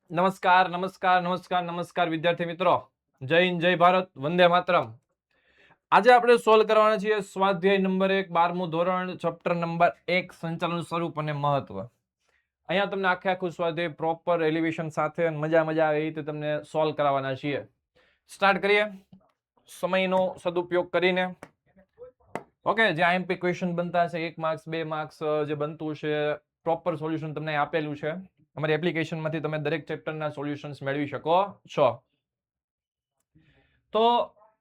નમસ્કાર નમસ્કાર નમસ્કાર નમસ્કાર વિદ્યાર્થી મિત્રો, જય હિન્દ જય ભારત, વંદે માતરમ. આજે આપણે સોલ્વ કરવાના છીએ સ્વાધ્યાય નંબર 1, 12મું ધોરણ, ચેપ્ટર નંબર 1, સંચાલન સ્વરૂપ અને મહત્વ. અહીંયા તમને આખે આખું સ્વાધ્યાય પ્રોપર એલિવેશન સાથે મજા આવે એ રીતે તમને સોલ્વ કરાવવાના છીએ. સ્ટાર્ટ કરીએ સમયનો સદુપયોગ કરીને. ઓકે, જે આઈએમપી ક્વેશ્ચન બનતા છે 1 માર્ક્સ 2 માર્ક્સ જે બનતું છે, પ્રોપર સોલ્યુશન તમને આપેલું છે. અમારી એપ્લિકેશનમાંથી તમે દરેક ચેપ્ટરના સોલ્યુશન્સ મેળવી શકો છો. તો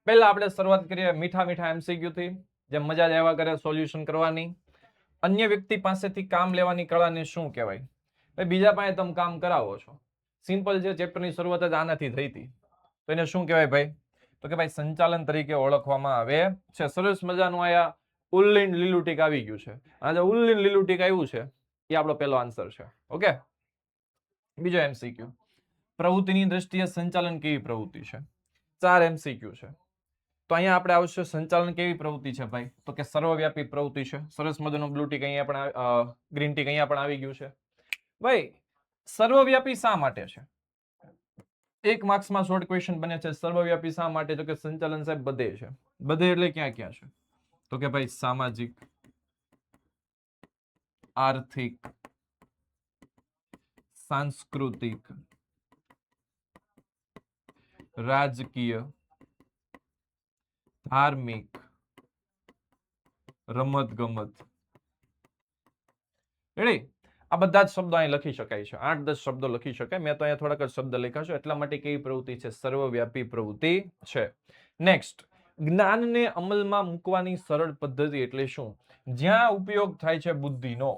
પહેલા આપણે શરૂઆત કરીએ મીઠા મીઠા એમસીક્યુ થી, જે મજા જ આવ્યા કરે સોલ્યુશન કરવાની. અન્ય વ્યક્તિ પાસેથી કામ લેવાની કળાને શું કહેવાય? ભાઈ, બીજા પાસે તમે કામ કરાવો છો. સિમ્પલ છે, ચેપ્ટરની શરૂઆત જ આનાથી થઈ હતી. તો એને શું કહેવાય ભાઈ? તો કે ભાઈ સંચાલન તરીકે ઓળખવામાં આવે છે. સરસ મજાનું આયા ઉલ્લીન લીલું ટીક આવી ગયું છે. આ જે ઉલ્લીન લીલું ટીક આવ્યું છે એ આપણો પહેલો આન્સર છે. ઓકે, બીજો એમસીક્યુ, પ્રવૃત્તિની દ્રષ્ટિએ સંચાલન કેવી પ્રવૃત્તિ છે? 4 એમસીક્યુ છે. તો અહીંયા આપણે આવશે સંચાલન કેવી પ્રવૃત્તિ છે ભાઈ? તો કે સર્વવ્યાપી પ્રવૃત્તિ છે. સરસ મજાનું બ્લુ ટીક અહીંયા પણ ગ્રીન ટીક અહીંયા પણ આવી ગયું છે. ભાઈ, સર્વવ્યાપી શા માટે છે? 1 માર્ક્સમાં શોર્ટ ક્વેશ્ચન બને છે. સર્વવ્યાપી શા માટે? તો કે સંચાલન સાહેબ બધે છે. બધે એટલે ક્યાં ક્યાં છે? તો કે ભાઈ સામાજિક, આર્થિક, સાંસ્કૃતિક, રાજકીય, ધાર્મિક, રમત ગમત. રેડી? આ બધા જ શબ્દો અહીં લખી શકાય છે. 8-10 શબ્દો લખી શકાય. મેં તો અહીંયા થોડાક જ શબ્દ લખ્યા છે. એટલા માટે કેવી પ્રવૃત્તિ છે? સર્વવ્યાપી પ્રવૃત્તિ છે. નેક્સ્ટ, જ્ઞાનને અમલમાં મૂકવાની સરળ પદ્ધતિ એટલે શું? જ્યાં ઉપયોગ થાય છે બુદ્ધિનો.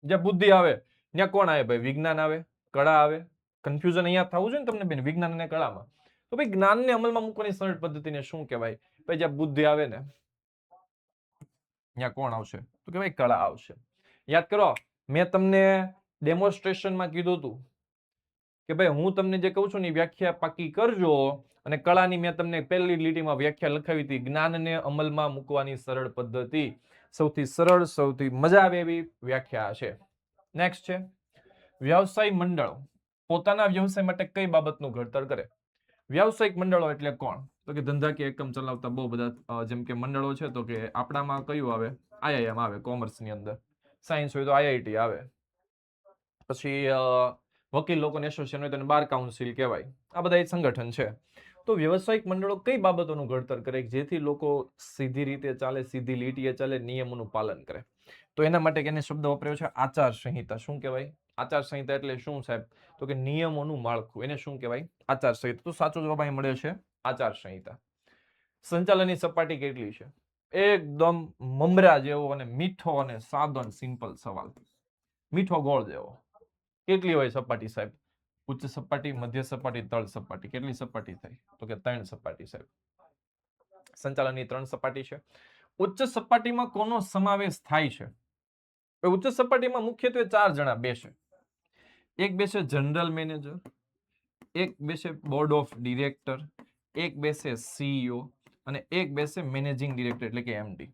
જ્યાં બુદ્ધિ આવે ત્યાં કોણ આવે ભાઈ? વિજ્ઞાન આવે, કળા આવે. કન્ફ્યુઝન અહીંયા થવું જોઈએ ને તમને બેન, વિજ્ઞાન અને કળામાં. તો ભાઈ, જ્ઞાનને અમલમાં મૂકવાની સરળ પદ્ધતિને શું કહેવાય? ભાઈ, જ્યાં બુદ્ધિ આવે ને ત્યાં કોણ આવશે? તો કે ભાઈ કળા આવશે. યાદ કરો, મેં તમને ડેમોન્સ્ટ્રેશનમાં કીધું હતું કે ભાઈ હું તમને જે કહું છું ને વ્યાખ્યા પાકી કરજો. અને કળાની મેં તમને પહેલી લીટીમાં વ્યાખ્યા લખાવી હતી. જ્ઞાનને અમલમાં મૂકવાની સરળ પદ્ધતિ, સૌથી સરળ, સૌથી મજા આવે એવી વ્યાખ્યા છે. નેક્સ્ટ છે, વ્યવસાય મંડળો પોતાના વ્યવસાય માટે કઈ બાબતનું ઘડતર કરે? વ્યવસાયિક મંડળો એટલે કોણ? તો કે ધંધાકીય એકમ ચલાવતા બહુ બધા જેમ કે મંડળો છે. તો કે આપણામાં કયું આવે? આઈઆઈએમ આવે કોમર્સની અંદર. સાયન્સ હોય તો આઈઆઈટી આવે. પછી વકીલ લોકોની એસોસિએશન હોય તો બાર કાઉન્સિલ કહેવાય. આ બધા સંગઠન છે. તો વ્યવસાયિક મંડળો કઈ બાબતોનું ઘડતર કરે જેથી લોકો સીધી રીતે ચાલે, સીધી લીટીએ ચાલે, નિયમોનું પાલન કરે? તો એના માટે એને શબ્દ વાપર્યો છે આચાર સંહિતા. શું કહેવાય? આચાર સંહિતા એટલે શું સાહેબ? તો કે નિયમોનું માળખું. એને શું કહેવાય? આચાર સંહિતા. તો સાચો જવાબ અહીં મળે છે આચાર સંહિતા. સંચાલનની સપાટી કેટલી છે? એકદમ મમરા જેવો અને મીઠો અને સાદો સિમ્પલ સવાલ. મીઠો ગોળ જેવો. કેટલી હોય સપાટી સાહેબ? ઉચ્ચ સપાટી, મધ્ય સપાટી, તળ સપાટી. કેટલી સપાટી થાય? તો કે 3 સપાટી સાહેબ. સંચાલનની 3 સપાટી છે. ઉચ્ચ સપાટીમાં કોનો સમાવેશ થાય છે? ઉચ્ચ સપાટીમાં મુખ્યત્વે 4 જણા બેસે. એક બેસે જનરલ મેનેજર, એક બેસે બોર્ડ ઓફ ડિરેક્ટર, એક બેસે સીઈઓ અને એક બેસે મેનેજિંગ ડિરેક્ટર એટલે કે એમડી.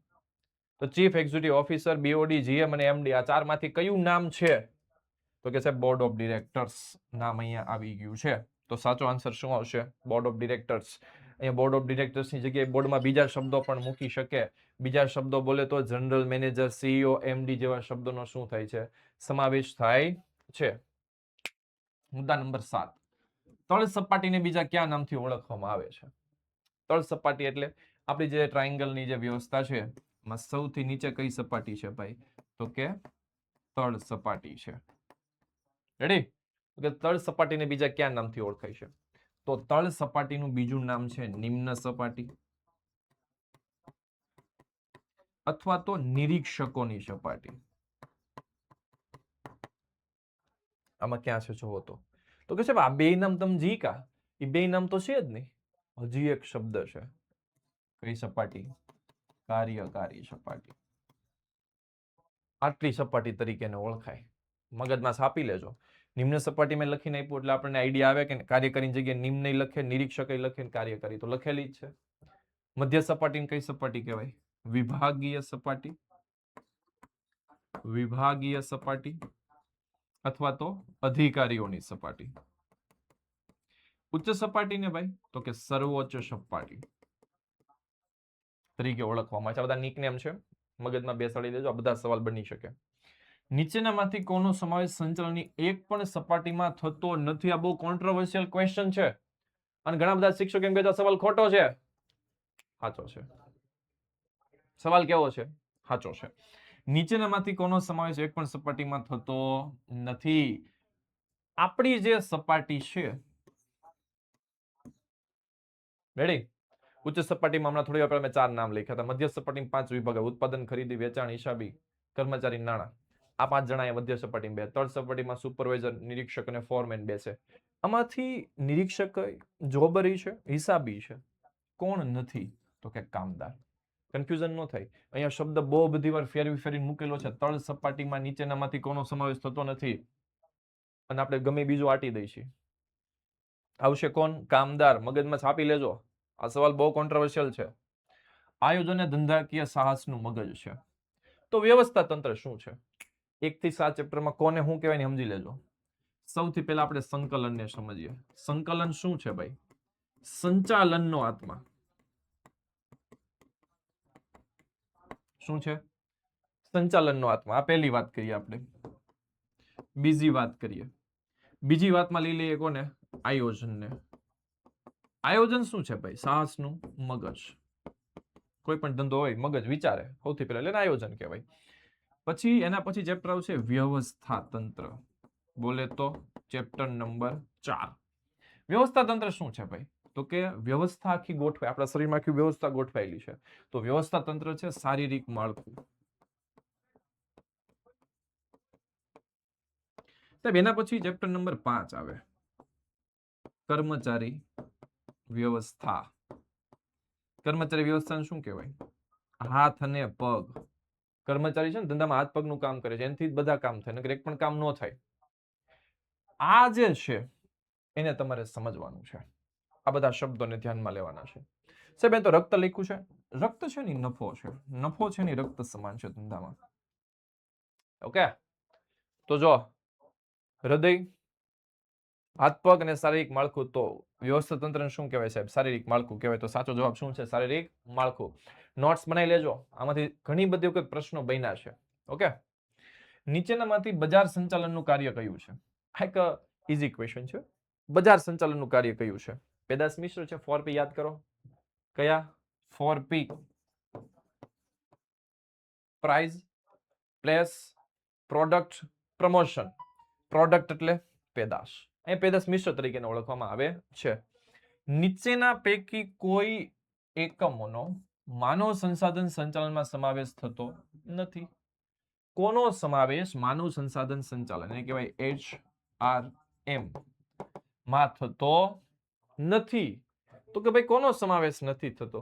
તો chief executive officer, BOD, GM અને એમડી, આ 4 માંથી કયું નામ છે? તો કે સાહેબ બોર્ડ ઓફ ડિરેક્ટર્સ નામ અહીંયા આવી ગયું છે. તો સાચો આન્સર શું આવશે? Board of directors. અહીંયા બોર્ડ ઓફ ડિરેક્ટર્સની જગ્યાએ બોર્ડમાં બીજા શબ્દો પણ મૂકી શકે. બીજા શબ્દો બોલે તો જનરલ મેનેજર, સીઈઓ, એમડી જેવા શબ્દોનો શું થાય છે? સમાવેશ થાય છે. મુદ્દા નંબર 7, તળ સપાટીને બીજા કયા નામથી ઓળખવામાં આવે છે? તળ સપાટી એટલે આપણી જે ટ્રાયેંગલની જે વ્યવસ્થા છે એમાં સૌથી નીચે કઈ સપાટી છે ભાઈ? તો કે તળ સપાટી છે. રેડી? કે તળ સપાટીને બીજા કયા નામથી ઓળખાય છે? તો તળ સપાટીનું બીજું નામ છે નિમ્ન સપાટી અથવા તો નિરીક્ષકોની સપાટી. આમાં ક્યાં છે જોવો તો કે સાહેબ આ બે નામ તમે જી કા, એ બે નામ તો છે જ નહીં. હજી એક શબ્દ છે. કઈ સપાટી? કાર્યકારી સપાટી. આટલી સપાટી તરીકે ઓળખાય. મગજમાં છાપી લેજો. નિમ્ન સપાટી મેં લખીને આપ્યું એટલે આપણને આઈડિયા આવે કે કાર્યકારીની જગ્યાએ નિમ્ન લખે, નિરીક્ષક લખે, કાર્યકારી તો લખેલી જ છે. મધ્ય સપાટીને કઈ સપાટી કહેવાય? વિભાગીય સપાટી. વિભાગીય સપાટી અથવા તો અધિકારીઓની સપાટી. ઉચ્ચ સપાટીને ભાઈ તો કે સર્વોચ્ચ સપાટી તરીકે ઓળખવામાં આવે છે. આ બધા નિકનેમ છે, મગજમાં બેસાડી દેજો, આ બધા સવાલ બની શકે. નીચેનામાંથી કોનો સમાવેશ સંચાલનની એક પણ સપાટીમાં થતો નથી? આ બહુ કોન્ટ્રોવર્શિયલ ક્વેશ્ચન છે અને ઘણા બધા શિક્ષકો એમ કહે છે સવાલ ખોટો છે. સાચો છે. સવાલ કેવો છે? સાચો છે. નીચેનામાંથી કોનો સમાવેશ એક પણ સપાટીમાં થતો નથી? આપણી જે સપાટી છે, રેડી, ઉચ્ચ સપાટીમાં હમણાં થોડી વાર પહેલા મેં 4 નામ લખ્યા હતા. મધ્ય સપાટીમાં 5 વિભાગ: ઉત્પાદન, ખરીદી, વેચાણ, હિસાબી, કર્મચારી, નાણાં. આ 5 જણા અહીંયા મધ્ય સપાટીમાં બે. તળ સપાટીમાં સુપરવાઇઝર, નિરીક્ષક અને ફોરમેન બેસે. આમાંથી નિરીક્ષક જોબરી છે, હિસાબી છે, કોણ નથી? તો કે કામદાર. કન્ફ્યુઝન ન થાય. અહીંયા શબ્દ બહુ બધી વાર ફેરવીને મૂકેલો છે. તળ સપાટીમાં નીચેનામાંથી કોનો સમાવેશ થતો નથી અને આપણે ગમે બીજું આટી દઈશું. આવશે કોણ? કામદાર. મગજમાં છાપી લેજો. આ સવાલ બહુ કોન્ટ્રોવર્શિયલ છે. આયોજન અને ધંધાકીય સાહસનું મગજ છે. તો વ્યવસ્થા તંત્ર શું છે? 1 થી 7 ચેપ્ટરમાં કોને શું કહેવાય ને સમજી લેજો. સૌથી પહેલા આપણે સંકલનને સમજીએ. સંકલન શું છે ભાઈ? સંચાલનનો આત્મા. શું છે? સંચાલનનો આત્મા. આ પહેલી વાત કરીએ આપણે. બીજી વાત કરીએ. બીજી વાતમાં લઈ લઈએ કોને? આયોજનને. આયોજન શું છે ભાઈ? સાહસનું મગજ. કોઈ પણ ધંધો હોય, મગજ વિચારે સૌથી પહેલા, એટલે આયોજન કહેવાય. પછી એના પછી ચેપ્ટર આવશે વ્યવસ્થા તંત્ર. બોલે તો ચેપ્ટર નંબર 4. વ્યવસ્થા તંત્ર શું છે ભાઈ? તો કે વ્યવસ્થા આખી ગોઠવાય, આપણા શરીરમાં આખી વ્યવસ્થા ગોઠવાયેલી છે. તો વ્યવસ્થા તંત્ર છે શારીરિક માળખું. સાહેબ એના પછી ચેપ્ટર નંબર 5 આવે કર્મચારી વ્યવસ્થા. કર્મચારી વ્યવસ્થાને શું કહેવાય? હાથ અને પગ. કર્મચારી છે ને ધંધામાં હાથ પગનું કામ કરે છે, એનાથી બધા કામ થાય, નકર એક પણ કામ ન થાય. આ જે છે એને તમારે સમજવાનું છે. આ બધા શબ્દોને ધ્યાનમાં લેવાના છે. સાહેબ એ તો રક્ત લખ્યું છે. રક્ત છે ને નફો છે. નફો છે ને રક્ત સમાન છે ધંધામાં. ઓકે, તો જો હૃદય, હાથ પગ અને શારીરિક માળખું. તો વ્યવસ્થા તંત્રને શું કહેવાય સાહેબ? શારીરિક માળખું કહેવાય. તો સાચો જવાબ શું છે? શારીરિક માળખું. નોટ્સ બનાવી લેજો, આમાંથી ઘણી બધી વખત પ્રશ્નો બન્યા છે. ઓકે, નીચેનામાંથી બજાર સંચાલનનું કાર્ય કયું છે? આ એક ઈઝી ક્વેશ્ચન છે. બજાર સંચાલનનું કાર્ય કયું છે? પેદાશ મિશ્ર છે. 4P યાદ કરો. કયા? 4P. Price, place, product, promotion. Product એટલે પેદાશ. અહીં પેદાશ મિશ્ર તરીકે ઓળખવામાં આવે છે. નીચેના પૈકી કોઈ એકમોનો માનવ સંસાધન સંચાલનમાં સમાવેશ થતો નથી. કોનો સમાવેશ માનવ સંસાધન સંચાલન, એને કહેવાય HRM માં થતો નથી? તો કે ભાઈ કોનો સમાવેશ નથી થતો?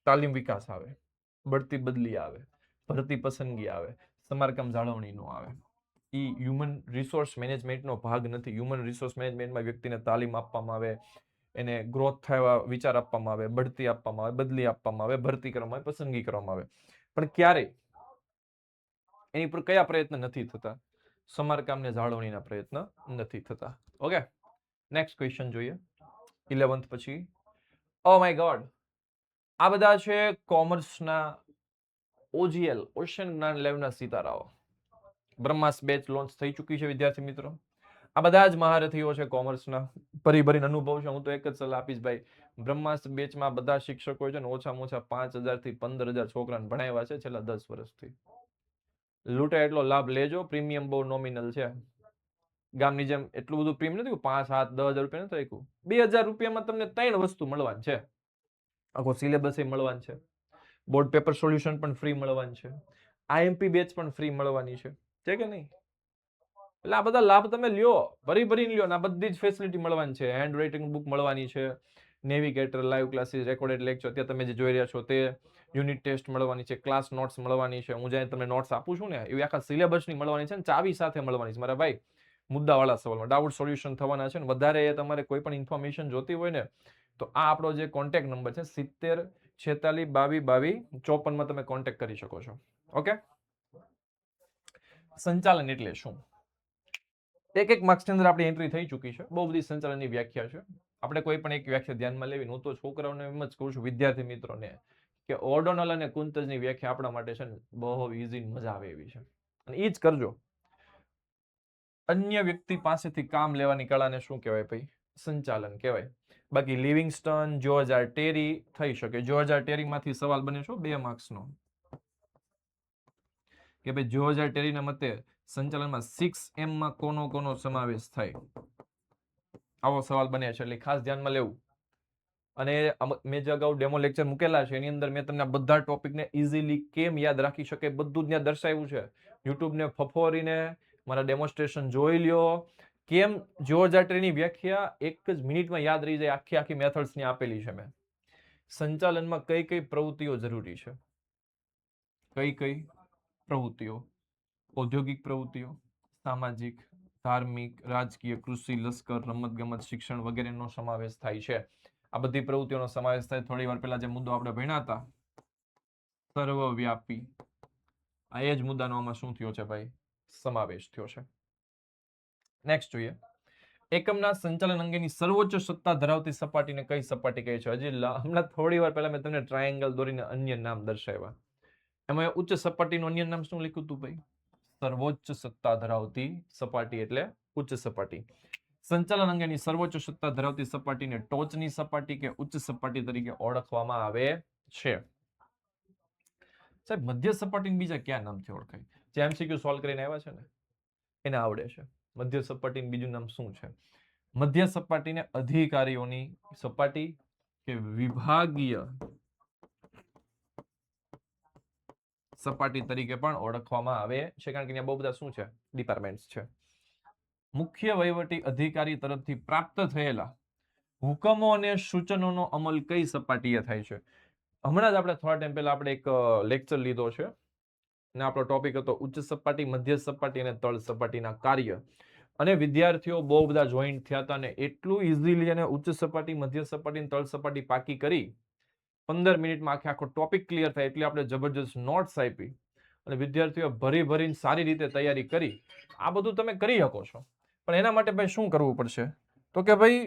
તાલીમ વિકાસ આવે, બઢતી બદલી આવે, ભરતી પસંદગી આવે, સમારકામ જાળવણી નો આવે. ઈ હ્યુમન રિસોર્સ મેનેજમેન્ટનો ભાગ નથી. હ્યુમન રિસોર્સ મેનેજમેન્ટમાં વ્યક્તિને તાલીમ આપવામાં આવે, એને ગ્રોથ થાય વિચાર આપવામાં આવે, બઢતી આપવામાં આવે, બદલી આપવામાં આવે, ભરતી કરવામાં આવે, પસંદગી કરવામાં આવે. પણ ક્યારે એની પર કયા પ્રયત્ન નથી થતા? સમારકામને જાળવણીના પ્રયત્ન નથી થતા. ઓકે, નેક્સ્ટ ક્વેશ્ચન જોઈએ. 11th પછી. ઓ માય ગોડ, આ બધા છે કોમર્સના OGL ઓશન જ્ઞાન લેવના સિતારાઓ. બ્રહ્માસ બેચ લોન્ચ થઈ ચૂકી છે વિદ્યાર્થી મિત્રો. આ બધા જ મહારથીઓ છે કોમર્સના. ભરીને અનુભવ છે. હું તો એક જ સલાહ આપીશ ભાઈ, બ્રહ્માસ બેચમાં બધા શિક્ષકો છે ને ઓછામાં ઓછા 5000 થી 15000 છોકરાને ભણાવ્યા છે છેલ્લા 10 વર્ષથી. લૂંટે એટલો લાભ લેજો. પ્રીમિયમ બહુ નોમિનલ છે. ગામની જેમ એટલું બધું પ્રીમિયમ નથી. 5, 7, 10,000 રૂપિયા નથી રાખ્યું. 2000 રૂપિયામાં તમને 3 વસ્તુ મળવાની છે. આખો સિલેબસ મળવાનું છે. બોર્ડ પેપર સોલ્યુશન પણ ફ્રી મળવાનું છે. IMP બેચ પણ ફ્રી મળવાની છે કે નહીં? એટલે આ બધા લાભ તમે લ્યો, ભરીને લ્યો. આ બધી જ ફેસિલિટી મળવાની છે. હેન્ડ રાઇટિંગ બુક મળવાની છે, navigator, live classes, recorded lecture અત્યારે તમે જે જોઈ રહ્યા છો તે, યુનિટ ટેસ્ટ મળવાની છે, ક્લાસ નોટ્સ મળવાની છે. હું જ્યાં તમને નોટ્સ આપું છું ને એવી આખા સિલેબસની મળવાની છે ને ચાવી સાથે મળવાની છે મારા ભાઈ. મુદ્દાવાળા સવાલમાં ડાઉટ સોલ્યુશન થવાના છે. ને વધારે તમારે કોઈ પણ ઇન્ફોર્મેશન જોતી હોય ને તો આ આપણો જે કોન્ટેક્ટ નંબર છે 70 46 22 22 54 માં તમે કોન્ટેક્ટ કરી શકો છો. ઓકે, સંચાલન એટલે શું? એક માર્ક્સની અંદર આપણી એન્ટ્રી થઈ ચૂકી છે. બહુ બધી સંચાલનની વ્યાખ્યા છે. આપણે કોઈ પણ એક વ્યાખ્યા ધ્યાનમાં લેવી. હું તો છોકરાઓને એમ જ કહું છું, વિદ્યાર્થી મિત્રોને, કે ઓર્ડોનલ અને કુંતજની વ્યાખ્યા આપણા માટે છે ને બહુ ઈઝી, મજા આવે એવી છે, અને એ જ કરજો. અન્ય વ્યક્તિ પાસેથી કામ લેવાની કળાને શું કહેવાય ભાઈ? સંચાલન કહેવાય. બાકી લિવિંગસ્ટન, જ્યોર્જ આર ટેરી થઈ શકે. જ્યોર્જ આર ટેરી માંથી સવાલ બને છે 2 માર્ક્સનો, કે ભાઈ જ્યોર્જ આર ટેરીના મતે સંચાલનમાં 6M માં કોનો સમાવેશ થાય? આવો સવાલ બને છે, એટલે ખાસ ધ્યાનમાં લેવું. અને મેં જે અગાઉ ડેમો લેક્ચર મૂકેલા છે એની અંદર મેં તમને બધા ટોપિકને ઇઝીલી કેમ યાદ રાખી શકે બધું જ ત્યાં દર્શાવ્યું છે. યુટ્યુબને ફફોરીને મારા ડેમોન્સ્ટ્રેશન જોઈ લ્યો. કેમ જ્યોર્જ આર ટેરીની વ્યાખ્યા એક જ મિનિટમાં યાદ રહી જાય, આખી મેથડ્સની આપેલી છે મેં. સંચાલનમાં કઈ કઈ પ્રવૃત્તિઓ જરૂરી છે? કઈ કઈ પ્રવૃત્તિઓ? ઔદ્યોગિક પ્રવૃત્તિઓ, સામાજિક, ધાર્મિક, રાજકીય, કૃષિ, લશ્કર, રમતગમત, શિક્ષણ વગેરેનો સમાવેશ થાય છે. આ બધી પ્રવૃત્તિઓનો સમાવેશ થાય. થોડી વાર પહેલા જે મુદ્દો આપણે ભણ્યા હતા, સર્વવ્યાપી, આ એ જ મુદ્દાનો આમાં શું થયો છે ભાઈ? સમાવેશ થયો છે. નેક્સ્ટ જોઈએ. એકમના સંચાલન અંગેની સર્વોચ્ચ સત્તા ધરાવતી સપાટીને કઈ સપાટી કહે છે? હમણાં થોડી વાર પહેલા મેં તમને ટ્રાયેંગલ દોરીને અન્ય નામ દર્શાવ્યા. એમાં ઉચ્ચ સપાટીનું અન્ય નામ શું લખ્યું હતું ભાઈ? સર્વોચ્ચ સત્તા ધરાવતી સપાટી એટલે ઉચ્ચ સપાટી. સંચાલન અંગેની સર્વોચ્ચ સત્તા ધરાવતી સપાટીને ટોચની સપાટી કે ઉચ્ચ સપાટી તરીકે ઓળખવામાં આવે છે. સાહેબ, મધ્ય સપાટીને બીજા કયા નામથી ઓળખાય? જે એમસીક્યુ સોલ્વ કરીને આવ્યા છે ને એને આવડે છે. મધ્ય સપાટીનું બીજું નામ શું છે? મધ્ય સપાટીને અધિકારીઓની સપાટી કે વિભાગીય સપાટી તરીકે પણ ઓળખવામાં આવે છે, કારણ કે ત્યાં બહુ બધા શું છે? ડિપાર્ટમેન્ટ્સ છે. મુખ્ય વહીવટી અધિકારી તરફથી પ્રાપ્ત થયેલા હુકમો અને સૂચનોનો અમલ કઈ સપાટીએ થાય છે? હમણાં જ આપણે થોડા ટાઈમ પહેલા આપણે એક લેક્ચર લીધો છે અને આપણો ટોપિક હતો ઉચ્ચ સપાટી, મધ્ય સપાટી અને તળ સપાટીના કાર્ય. અને વિદ્યાર્થીઓ બહુ બધા જોઈન્ટ થયા હતા અને એટલું ઇઝીલી અને ઉચ્ચ સપાટી, મધ્ય સપાટી અને તળ સપાટી પાકી કરી 15 મિનિટમાં આખો ટોપિક ક્લિયર થાય એટલી આપણે જબરજસ્ત નોટ્સ આપી અને વિદ્યાર્થીઓ ભરી સારી રીતે તૈયારી કરી. આ બધું તમે કરી શકો છો, પણ એના માટે ભાઈ શું કરવું પડશે? તો કે ભાઈ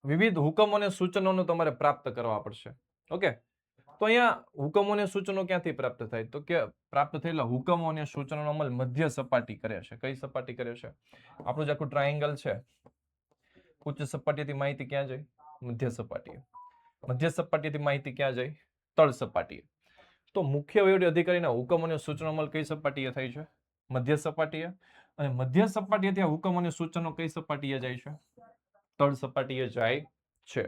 વિવિધ હુકમો અને સૂચનોનો તમારે પ્રાપ્ત કરવા પડશે. ઓકે, તો અહીંયા હુકમો અને સૂચનો ક્યાંથી પ્રાપ્ત થાય? તો કે પ્રાપ્ત થયેલા હુકમો અને સૂચનોનો અમલ મધ્ય સપાટી કરે છે. કઈ સપાટી કરે છે? આપણું જે આખું ટ્રાયેંગલ છે, ઉચ્ચ સપાટીથી માહિતી ક્યાં જાય? મધ્ય સપાટીએ. મધ્ય સપાટીથી માહિતી ક્યાં જાય? તળ સપાટીએ. તો મુખ્ય વહીવટી અધિકારીના હુકમ અને સૂચનો અમલ કઈ સપાટીએ થાય છે? મધ્ય સપાટીએ. અને મધ્ય સપાટીએથી હુકમ અને સૂચનો કઈ સપાટીએ જાય છે? તળ સપાટીએ જાય છે.